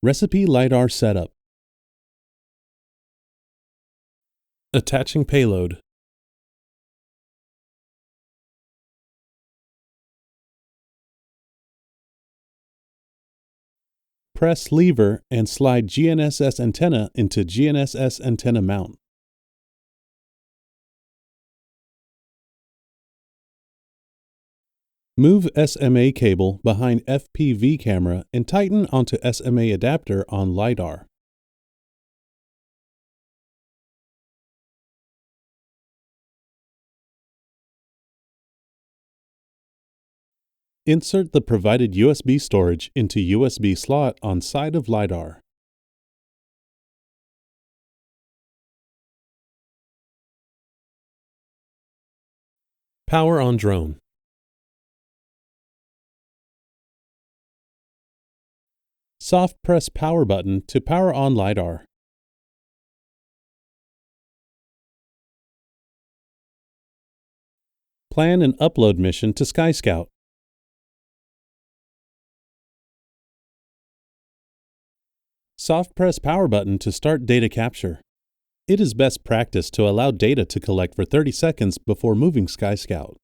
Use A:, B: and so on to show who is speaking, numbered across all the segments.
A: Recipe LiDAR setup. Attaching payload. Press lever and slide GNSS antenna into GNSS antenna mount. Move SMA cable behind FPV camera and tighten onto SMA adapter on LiDAR. Insert the provided USB storage into USB slot on side of LiDAR. Power on drone. Soft press power button to power on LiDAR. Plan an upload mission to SkyScout. Soft press power button to start data capture. It is best practice to allow data to collect for 30 seconds before moving SkyScout.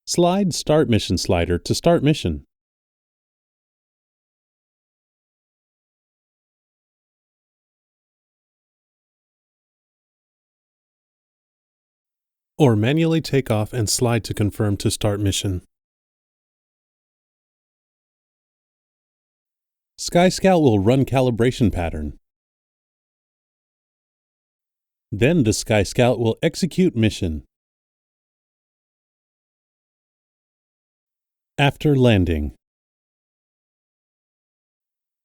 A: Slide Start Mission slider to start mission. Or manually take off and slide to confirm to start mission. SkyScout will run calibration pattern. Then the SkyScout will execute mission. After landing.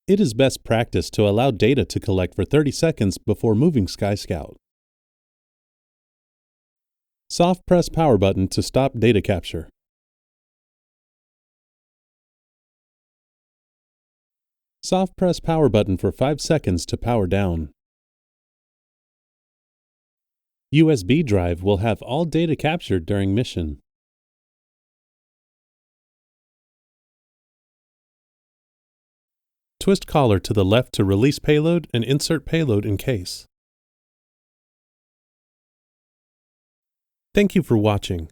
A: It is best practice to allow data to collect for 30 seconds before moving SkyScout. Soft press power button to stop data capture. Soft press power button for 5 seconds to power down. USB drive will have all data captured during mission. Twist collar to the left to release payload and insert payload in case. Thank you for watching.